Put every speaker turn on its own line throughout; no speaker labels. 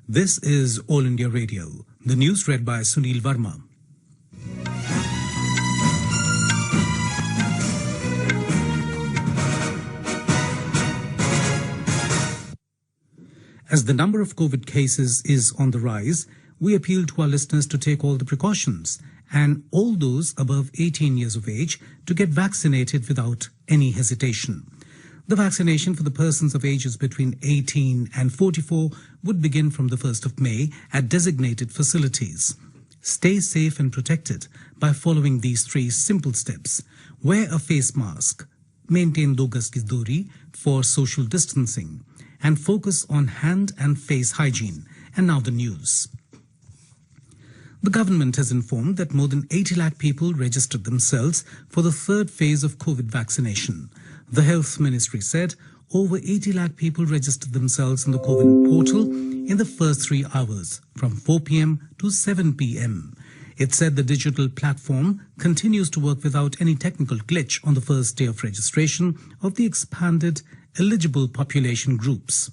This is All India Radio. The news read by Sunil Verma. As the number of COVID cases is on the rise, we appeal to our listeners to take all the precautions and all those above 18 years of age to get vaccinated without any hesitation. The vaccination for the persons of ages between 18 and 44 would begin from the 1st of May at designated facilities. Stay safe and protected by following these 3 simple steps. Wear a face mask, maintain 2 gaz ki duri for social distancing, and focus on hand and face hygiene. And now the news. The government has informed that more than 80 lakh people registered themselves for the 3rd phase of COVID vaccination. The Health Ministry said over 80 lakh people registered themselves in the COVID portal in the first 3 hours, from 4 p.m. to 7 p.m. It said the digital platform continues to work without any technical glitch on the first day of registration of the expanded eligible population groups.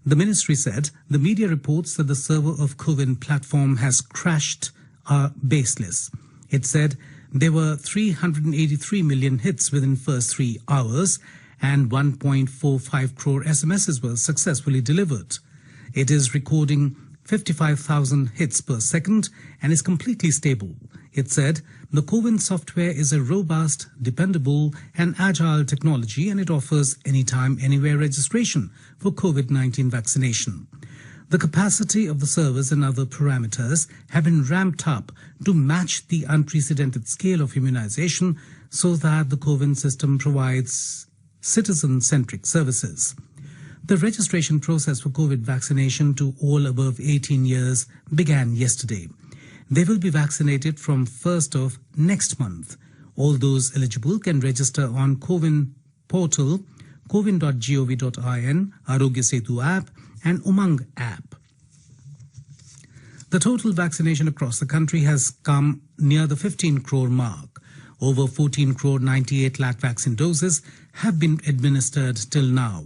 The ministry said the media reports that the server of COVID platform has crashed are baseless. It said there were 383 million hits within first 3 hours and 1.45 crore SMSs were successfully delivered. It is recording 55,000 hits per second and is completely stable. It said the CoWIN software is a robust, dependable and agile technology and it offers anytime, anywhere registration for COVID-19 vaccination. The capacity of the servers and other parameters have been ramped up to match the unprecedented scale of immunization so that the CoWIN system provides citizen-centric services. The registration process for COVID vaccination to all above 18 years began yesterday. They will be vaccinated from 1st of next month. All those eligible can register on CoWIN portal, cowin.gov.in, Arogya Setu app and Umang app. The total vaccination across the country has come near the 15 crore mark. Over 14 crore 98 lakh vaccine doses have been administered till now.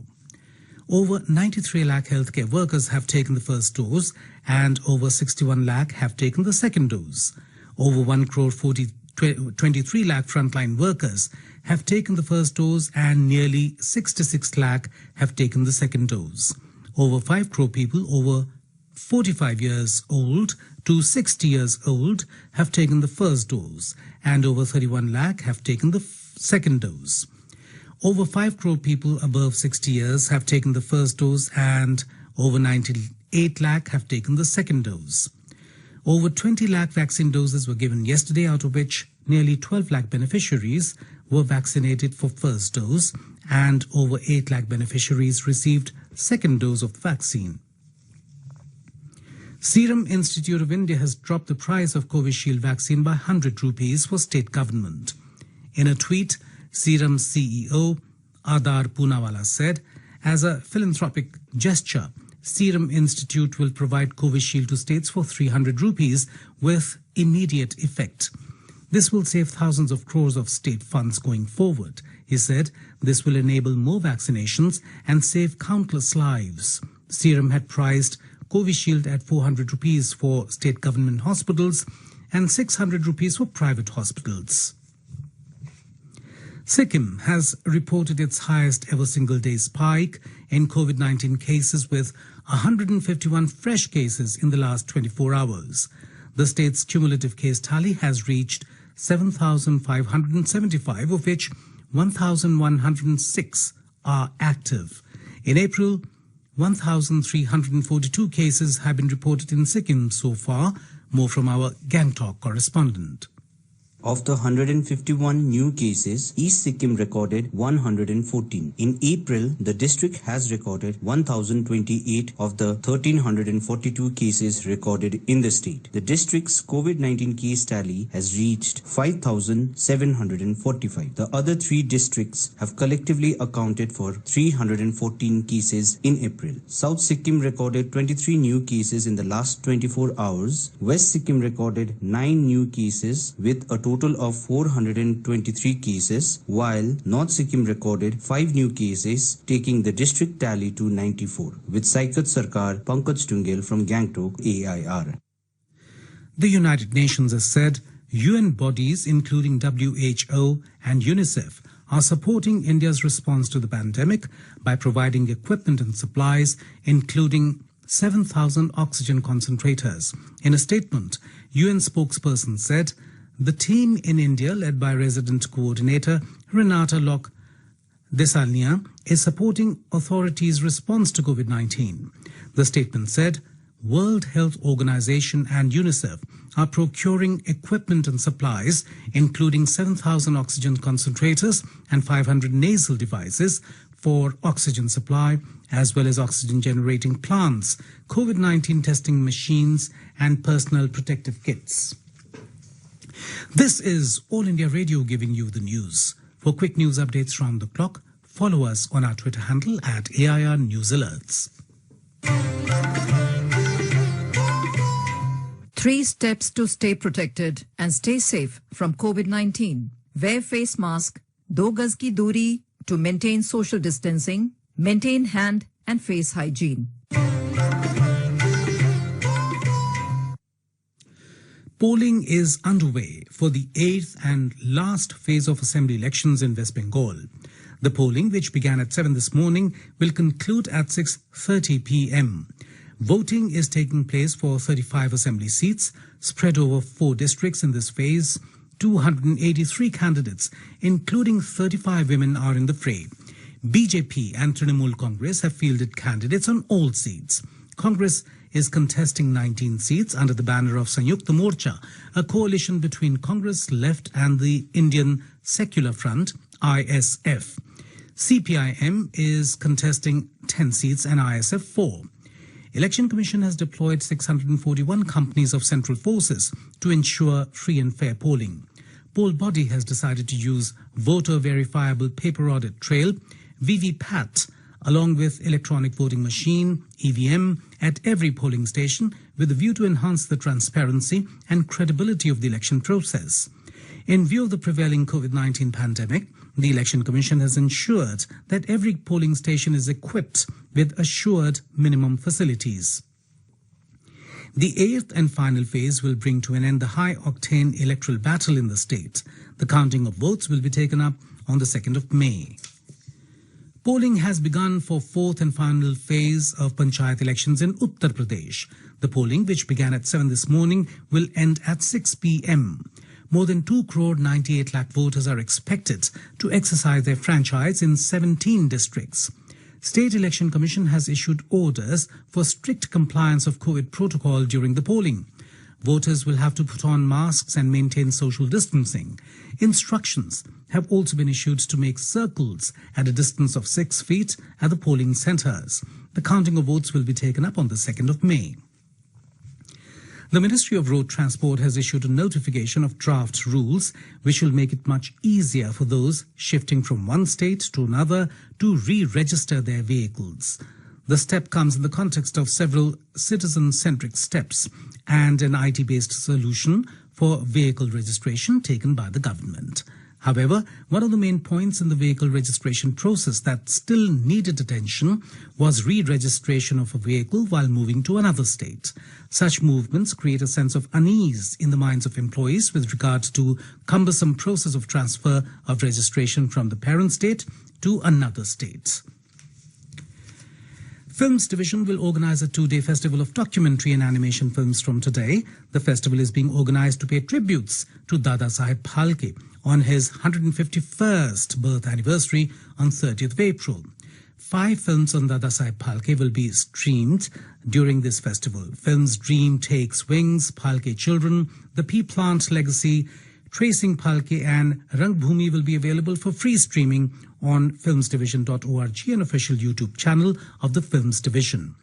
Over 93 lakh healthcare workers have taken the first dose and over 61 lakh have taken the second dose. Over 1 crore 23 lakh frontline workers have taken the first dose and nearly 66 lakh have taken the second dose. Over 5 crore people over 45 years old to 60 years old have taken the first dose and over 31 lakh have taken the second dose. Over 5 crore people above 60 years have taken the first dose and over 98 lakh have taken the second dose. Over 20 lakh vaccine doses were given yesterday, out of which nearly 12 lakh beneficiaries were vaccinated for first dose and over 8 lakh beneficiaries received second dose of the vaccine. Serum Institute of India has dropped the price of Covishield vaccine by 100 rupees for state government. In a tweet, Serum CEO Adar Poonawala said, as a philanthropic gesture, Serum Institute will provide Covishield to states for 300 rupees with immediate effect. This will save thousands of crores of state funds going forward. He said this will enable more vaccinations and save countless lives. Serum had priced Covishield at 400 rupees for state government hospitals and 600 rupees for private hospitals. Sikkim has reported its highest ever single-day spike in COVID-19 cases with 151 fresh cases in the last 24 hours. The state's cumulative case tally has reached 7,575, of which 1,106 are active. In April, 1,342 cases have been reported in Sikkim so far. More from our Gangtok correspondent.
Of the 151 new cases, East Sikkim recorded 114. In April, the district has recorded 1,028 of the 1,342 cases recorded in the state. The district's COVID-19 case tally has reached 5,745. The other 3 districts have collectively accounted for 314 cases in April. South Sikkim recorded 23 new cases in the last 24 hours. West Sikkim recorded 9 new cases with a total total of 423 cases, while North Sikkim recorded 5 new cases, taking the district tally to 94. With Saikat Sarkar, Pankaj Tungel from Gangtok, AIR.
The United Nations has said UN bodies, including WHO and UNICEF, are supporting India's response to the pandemic by providing equipment and supplies, including 7,000 oxygen concentrators. In a statement, UN spokesperson said the team in India, led by resident coordinator Renata Locke Desalegn, is supporting authorities' response to COVID-19. The statement said World Health Organization and UNICEF are procuring equipment and supplies, including 7,000 oxygen concentrators and 500 nasal devices for oxygen supply, as well as oxygen generating plants, COVID-19 testing machines, and personal protective kits. This is All India Radio giving you the news. For quick news updates round the clock, follow us on our Twitter handle at AIR News Alerts.
3 steps to stay protected and stay safe from COVID-19. Wear face mask, 2 gaz ki duri to maintain social distancing, maintain hand and face hygiene.
Polling is underway for the 8th and last phase of assembly elections in West Bengal. The polling, which began at 7 this morning, will conclude at 6:30 p.m. Voting is taking place for 35 assembly seats spread over 4 districts in this phase. 283 candidates, including 35 women, are in the fray. BJP and Trinamool Congress have fielded candidates on all seats. Congress is contesting 19 seats under the banner of Sanyukta Morcha, a coalition between Congress Left and the Indian Secular Front, ISF. CPIM is contesting 10 seats and ISF 4. Election Commission has deployed 641 companies of central forces to ensure free and fair polling. Poll body has decided to use voter verifiable paper audit trail, VVPAT, along with electronic voting machine, EVM, at every polling station with a view to enhance the transparency and credibility of the election process. In view of the prevailing COVID-19 pandemic, the Election Commission has ensured that every polling station is equipped with assured minimum facilities. The 8th and final phase will bring to an end the high-octane electoral battle in the state. The counting of votes will be taken up on the 2nd of May. Polling has begun for 4th and final phase of Panchayat elections in Uttar Pradesh. The polling, which began at 7 this morning, will end at 6 p.m. More than 2 crore 98 lakh voters are expected to exercise their franchise in 17 districts. State Election Commission has issued orders for strict compliance of COVID protocol during the polling. Voters will have to put on masks and maintain social distancing. Instructions have also been issued to make circles at a distance of 6 feet at the polling centres. The counting of votes will be taken up on the 2nd of May. The Ministry of Road Transport has issued a notification of draft rules which will make it much easier for those shifting from one state to another to re-register their vehicles. The step comes in the context of several citizen-centric steps and an IT-based solution for vehicle registration taken by the government. However, one of the main points in the vehicle registration process that still needed attention was re-registration of a vehicle while moving to another state. Such movements create a sense of unease in the minds of employees with regard to cumbersome process of transfer of registration from the parent state to another state. Films Division will organize a 2-day festival of documentary and animation films from today. The festival is being organized to pay tributes to Dada Saheb Phalke on his 151st birth anniversary on 30th of April. 5 films on Dada Saheb Phalke will be streamed during this festival. Films Dream Takes Wings, Phalke Children, The Pea Plant Legacy, Tracing Phalke and Rangbhumi will be available for free streaming on filmsdivision.org, an official YouTube channel of the Films Division.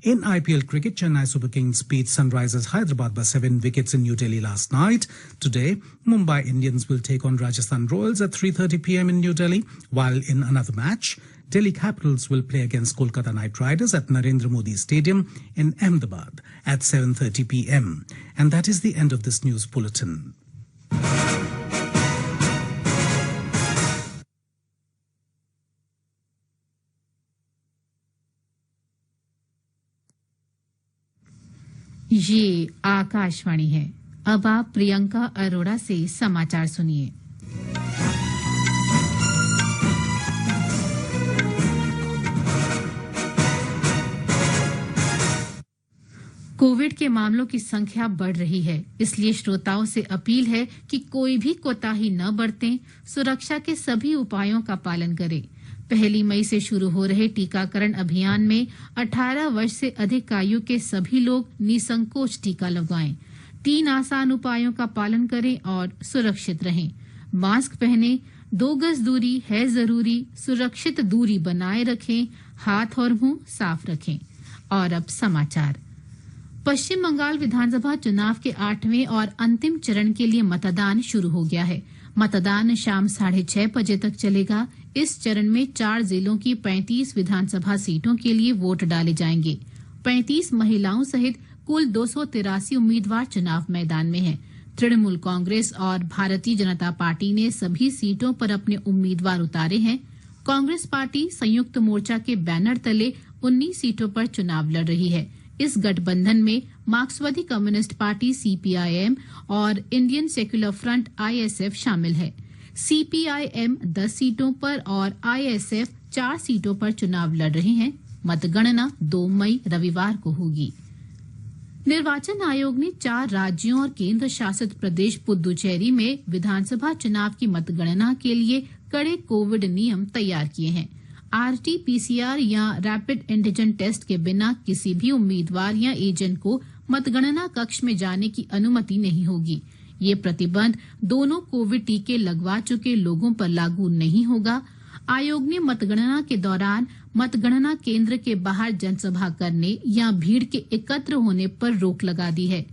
In IPL cricket, Chennai Super Kings beat Sunrisers Hyderabad by 7 wickets in New Delhi last night. Today, Mumbai Indians will take on Rajasthan Royals at 3:30 p.m. in New Delhi, while in another match, Delhi Capitals will play against Kolkata Knight Riders at Narendra Modi Stadium in Ahmedabad at 7:30 p.m. And that is the end of this news bulletin.
ये आकाशवाणी है। अब आप प्रियंका अरोड़ा से समाचार सुनिए। Covid के मामलों की संख्या बढ़ रही है, इसलिए श्रोताओं से अपील है कि कोई भी कोताही न बरतें, सुरक्षा के सभी उपायों का पालन करें। 1 मई से शुरू हो रहे टीकाकरण अभियान में 18 वर्ष से अधिक आयु के सभी लोग निसंकोच टीका लगवाएं। 3 आसान उपायों का पालन करें और सुरक्षित रहें। मास्क पहनें, 2 गज दूरी है जरूरी, सुरक्षित दूरी बनाए रखें, हाथ और मुंह साफ रखें। और अब समाचार। पश्चिम बंगाल विधानसभा चुनाव के 8वें और अंतिम चरण के लिए मतदान शुरू हो गया है। मतदान शाम 6:30 बजे तक चलेगा। इस चरण में 4 जिलों की 35 विधानसभा सीटों के लिए वोट डाले जाएंगे। 35 महिलाओं सहित कुल 283 उम्मीदवार चुनाव मैदान में हैं। तृणमूल कांग्रेस और भारतीय जनता पार्टी ने सभी सीटों पर अपने उम्मीदवार उतारे हैं। कांग्रेस पार्टी संयुक्त मोर्चा के बैनर तले 19 सीटों पर चुनाव लड़ रही है। इस गठबंधन में मार्क्सवादी कम्युनिस्ट पार्टी सीपीआईएम और इंडियन सेक्युलर फ्रंट आईएसएफ शामिल है। सीपीआईएम 10 सीटों पर और आईएसएफ 4 सीटों पर चुनाव लड़ रहे हैं। मतगणना 2 मई रविवार को होगी। निर्वाचन आयोग ने 4 राज्यों और केंद्र शासित प्रदेश पुदुचेरी में विधानसभा चुनाव की मतगणना के लिए कड़े कोविड नियम तैयार किए हैं। आरटी-पीसीआर या रैपिड एंटीजन टेस्ट के बिना किसी भी उम्मीदवार या एजेंट को मतगणना कक्ष में जाने की अनुमति नहीं होगी। ये प्रतिबंध दोनों कोविड टीके लगवा चुके लोगों पर लागू नहीं होगा। आयोग ने मतगणना के दौरान मतगणना केंद्र के बाहर जनसभा करने या भीड़ के एकत्र होने पर रोक लगा दी है।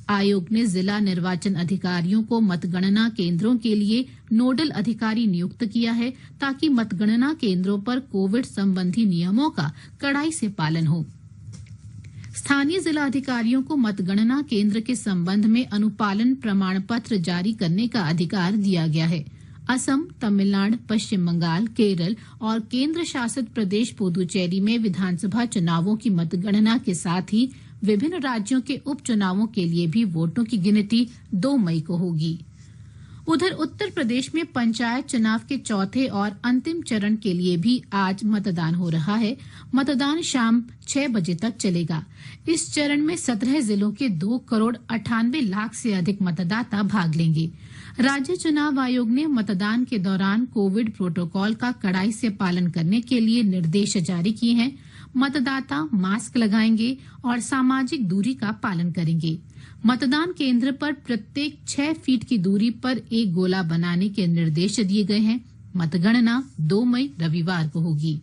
आयोग ने जिला निर्वाचन अधिकारियों को मतगणना केंद्रों के लिए नोडल अधिकारी नियुक्त किया है, ताकि मतगणना केंद्रों पर कोविड संबंधी नियमों का कड़ाई से पालन हो। स्थानीय जिला अधिकारियों को मतगणना केंद्र के संबंध में अनुपालन प्रमाण पत्र जारी करने का अधिकार दिया गया है। असम, तमिलनाडु, पश्चिम बंगाल, केरल और केंद्र शासित प्रदेश पुदुचेरी में विधानसभा चुनावों की मतगणना के साथ ही विभिन्न राज्यों के उपचुनावों के लिए भी वोटों की गिनती 2 मई को होगी। उधर उत्तर प्रदेश में पंचायत चुनाव के चौथे और अंतिम चरण के लिए भी आज मतदान हो रहा है। मतदान शाम 6 बजे तक चलेगा। इस चरण में 17 जिलों के 2,98,00,000 से अधिक मतदाता भाग लेंगे। राज्य चुनाव आयोग ने मतदान के दौरान कोविड प्रोटोकॉल का कड़ाई से पालन करने के लिए निर्देश जारी किए हैं। मतदाता मास्क लगाएंगे और सामाजिक दूरी का पालन करेंगे। मतदान केंद्र पर प्रत्येक 6 फीट की दूरी पर एक गोला बनाने के निर्देश दिए गए हैं। मतगणना 2 मई रविवार को होगी।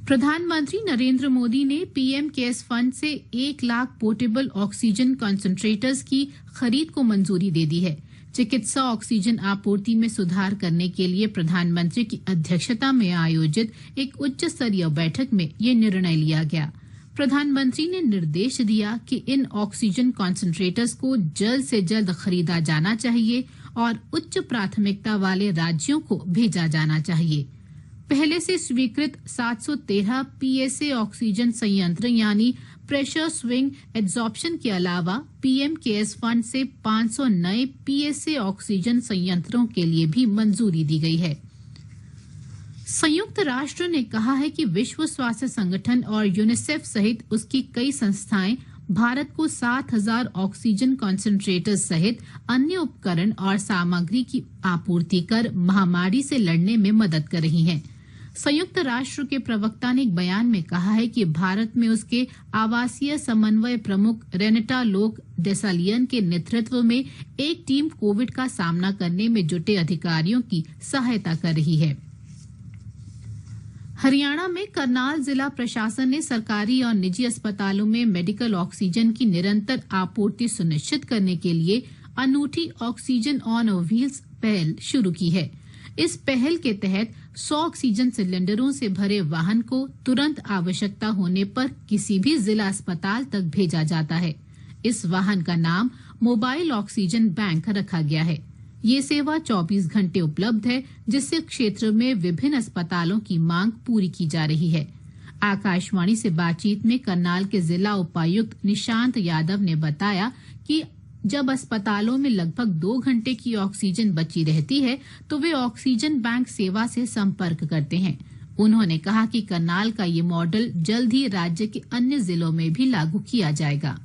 प्रधानमंत्री नरेंद्र मोदी ने पीएम केयर्स फंड से 1 लाख पोर्टेबल ऑक्सीजन कंसंट्रेटर्स की खरीद को मंजूरी दे दी है। चिकित्सा ऑक्सीजन आपूर्ति में सुधार करने के लिए प्रधानमंत्री की अध्यक्षता में आयोजित एक उच्च स्तरीय बैठक में ये निर्णय लिया गया। प्रधानमंत्री ने निर्देश दिया कि इन ऑक्सीजन कंसंट्रेटर्स को जल्द से जल्द खरीदा जाना चाहिए और उच्च प्राथमिकता वाले राज्यों को भेजा जाना चाहिए। पहले से स्वीकृत 713 पीएसए ऑक्सीजन संयंत्र यानी प्रेशर स्विंग एड्सॉर्प्शन के अलावा पीएम केयर्स फंड से 500 नए पीएसए ऑक्सीजन संयंत्रों के लिए भी मंजूरी दी गई है। संयुक्त राष्ट्र ने कहा है कि विश्व स्वास्थ्य संगठन और यूनिसेफ सहित उसकी कई संस्थाएं भारत को 7,000 ऑक्सीजन कंसंट्रेटर्स सहित अन्य उपकरण और सामग्री की आपूर्ति कर महामारी से लड़ने में मदद कर रही हैं। संयुक्त राष्ट्र के प्रवक्ता ने एक बयान में कहा है कि भारत में उसके आवासीय समन्वय प्रमुख रेनेटा लोक डेसालियन के नेतृत्व में एक टीम कोविड का सामना करने में जुटे अधिकारियों की सहायता कर रही है। हरियाणा में करनाल जिला प्रशासन ने सरकारी और निजी अस्पतालों में मेडिकल ऑक्सीजन की निरंतर आपूर्ति सुनिश्चित करने के लिए अनूठी ऑक्सीजन ऑन व्हील्स पहल शुरू की है। इस पहल के तहत 100 ऑक्सीजन सिलेंडरों से भरे वाहन को तुरंत आवश्यकता होने पर किसी भी जिला अस्पताल तक भेजा जाता है। इस वाहन का नाम मोबाइल ऑक्सीजन बैंक रखा गया है। ये सेवा 24 घंटे उपलब्ध है, जिससे क्षेत्र में विभिन्न अस्पतालों की मांग पूरी की जा रही है। आकाशवाणी से बातचीत में करनाल के जिला उपायुक्त निशांत यादव ने बताया कि जब अस्पतालों में लगभग 2 घंटे की ऑक्सीजन बची रहती है तो वे ऑक्सीजन बैंक सेवा से संपर्क करते हैं। उन्होंने कहा कि करनाल का ये मॉडल जल्द ही राज्य के अन्य जिलों में भी लागू किया जाएगा।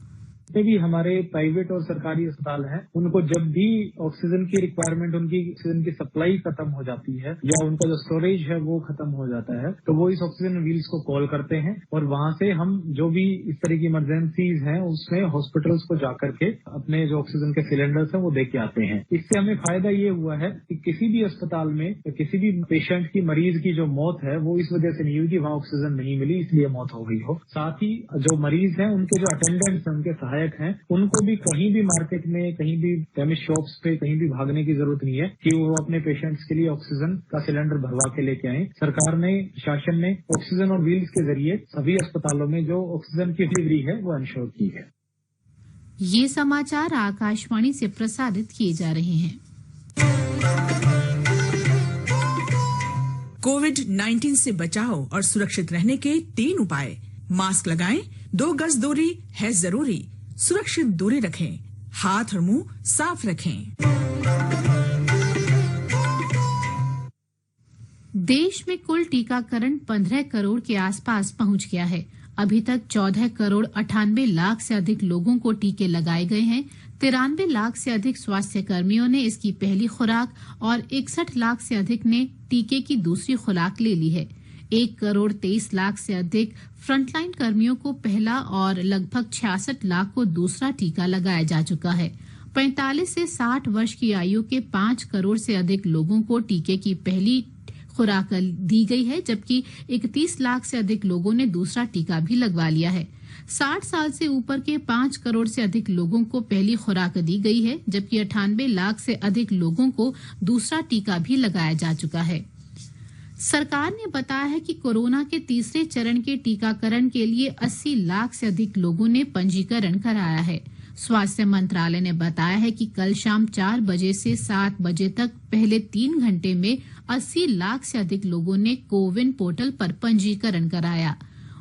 जितने भी हमारे प्राइवेट और सरकारी अस्पताल हैं, उनको जब भी ऑक्सीजन की रिक्वायरमेंट, उनकी ऑक्सीजन की सप्लाई खत्म हो जाती है या उनका जो स्टोरेज है वो खत्म हो जाता है, तो वो इस ऑक्सीजन व्हील्स को कॉल करते हैं और वहां से हम जो भी इस तरह की इमरजेंसीज हैं उसमें हॉस्पिटल्स को जाकर के अपने जो ऑक्सीजन के सिलेंडर्स हैं वो दे के आते हैं। इससे हमें फायदा ये हुआ है कि किसी भी अस्पताल में किसी भी पेशेंट की, मरीज की जो मौत है वो इस वजह से नहीं हुई कि वहां ऑक्सीजन नहीं मिली इसलिए मौत हो गई हो। साथ ही जो मरीज हैं उनके जो अटेंडेंट्स हैं, उनके सहायक हैं, उनको भी कहीं भी मार्केट में, कहीं भी केमिस्ट शॉप्स पे कहीं भी भागने की जरूरत नहीं है कि वो अपने पेशेंट्स के लिए ऑक्सीजन का सिलेंडर भरवा के लेके आए। सरकार ने, शासन ने ऑक्सीजन और व्हील्स के जरिए सभी अस्पतालों में जो ऑक्सीजन की डिलीवरी है वो इंश्योर की है।
ये समाचार आकाशवाणी से प्रसारित किए जा रहे हैं।
कोविड-19 से बचाव और सुरक्षित रहने के 3 उपाय। मास्क लगाएं, 2 गज दूरी है जरूरी, सुरक्षित दूरी रखें, हाथ और मुंह साफ रखें।
देश में कुल टीकाकरण 15 करोड़ के आसपास पहुंच गया है। अभी तक 14 करोड़ 98 लाख से अधिक लोगों को टीके लगाए गए हैं। 93 लाख से अधिक स्वास्थ्य कर्मियों ने इसकी पहली खुराक और 61 लाख से अधिक ने टीके की दूसरी खुराक ले ली है। 1 करोड़ 23 लाख से अधिक फ्रंटलाइन कर्मियों को पहला और लगभग 66 लाख को दूसरा टीका लगाया जा चुका है। 45 से 60 वर्ष की आयु के 5 करोड़ से अधिक लोगों को टीके की पहली खुराक दी गई है, जबकि 31 लाख से अधिक लोगों ने दूसरा टीका भी लगवा लिया है। 60 साल से ऊपर के 5 करोड़ से अधिक लोगों को पहली खुराक दी गई है, जबकि 98 लाख से अधिक लोगों को दूसरा टीका भी लगाया जा चुका है। सरकार ने बताया है कि कोरोना के तीसरे चरण के टीकाकरण के लिए 80 लाख से अधिक लोगों ने पंजीकरण कराया है। स्वास्थ्य मंत्रालय ने बताया है कि कल शाम 4 बजे से 7 बजे तक पहले 3 घंटे में 80 लाख से अधिक लोगों ने कोविन पोर्टल पर पंजीकरण कराया।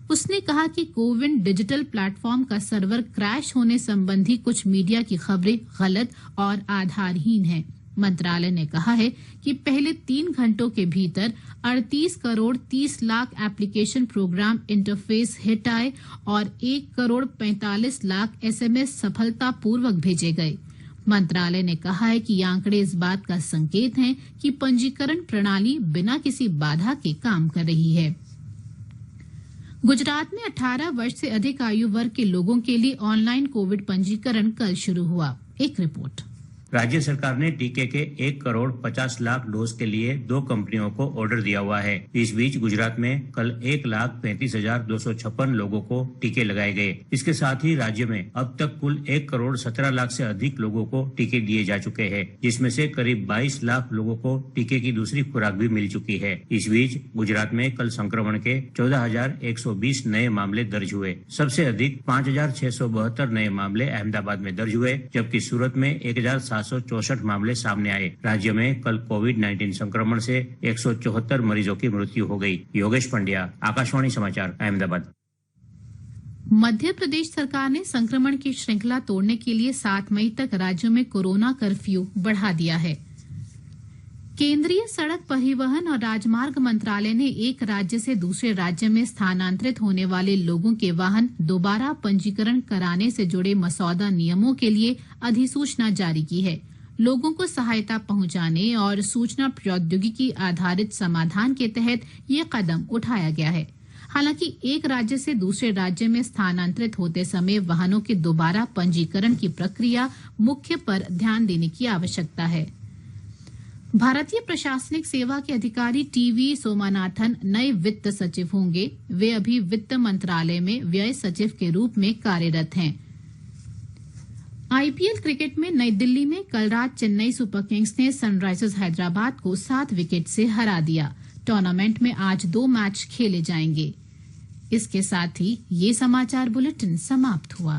उसने कहा कि कोविन डिजिटल प्लेटफॉर्म का सर्वर क्रैश होने संबंधी कुछ मीडिया की खबरें गलत और आधारहीन हैं। मंत्रालय ने कहा है कि पहले 3 घंटों के भीतर 38 crore 30 lakh application program interface hit आए और 1 करोड़ 45 लाख एसएमएस सफलतापूर्वक भेजे गए। मंत्रालय ने कहा है कि ये आंकड़े इस बात का संकेत हैं कि पंजीकरण प्रणाली बिना किसी बाधा के काम कर रही है। गुजरात में 18 वर्ष से अधिक आयु वर्ग के लोगों के लिए ऑनलाइन कोविड पंजीकरण कल शुरू हुआ। एक रिपोर्ट।
राज्य सरकार ने टीके के 1 करोड़ 50 लाख डोज के लिए 2 कंपनियों को ऑर्डर दिया हुआ है। इस बीच गुजरात में कल 1,35,256 लोगों को टीके लगाए गए। इसके साथ ही राज्य में अब तक कुल 1 करोड़ 17 लाख से अधिक लोगों को टीके दिए जा चुके हैं, जिसमें से करीब 22 लाख लोगों को टीके की दूसरी खुराक भी मिल चुकी है। इस बीच गुजरात में कल संक्रमण के 14,120 नए मामले दर्ज हुए। सबसे अधिक 5,672 नए मामले अहमदाबाद में दर्ज हुए, जबकि सूरत में 1,764 मामले सामने आए। राज्य में कल कोविड-19 संक्रमण से 174 मरीजों की मृत्यु हो गई। योगेश पंड्या, आकाशवाणी समाचार, अहमदाबाद।
मध्य प्रदेश सरकार ने संक्रमण की श्रृंखला तोड़ने के लिए 7 मई तक राज्यों में कोरोना कर्फ्यू बढ़ा दिया है। केंद्रीय सड़क परिवहन और राजमार्ग मंत्रालय ने एक राज्य से दूसरे राज्य में स्थानांतरित होने वाले लोगों के वाहन दोबारा पंजीकरण कराने से जुड़े मसौदा नियमों के लिए अधिसूचना जारी की है। लोगों को सहायता पहुंचाने और सूचना प्रौद्योगिकी आधारित समाधान के तहत ये कदम उठाया गया है। हालांकि एक राज्य से दूसरे राज्य में स्थानांतरित होते समय वाहनों के दोबारा पंजीकरण की प्रक्रिया मुख्य पर ध्यान देने की आवश्यकता है। भारतीय प्रशासनिक सेवा के अधिकारी टीवी सोमानाथन नए वित्त सचिव होंगे। वे अभी वित्त मंत्रालय में व्यय सचिव के रूप में कार्यरत हैं। आईपीएल क्रिकेट में नई दिल्ली में कल रात चेन्नई सुपर किंग्स ने सनराइजर्स हैदराबाद को 7 विकेट से हरा दिया। टूर्नामेंट में आज 2 मैच खेले जाएंगे। इसके साथ ही ये समाचार बुलेटिन समाप्त हुआ।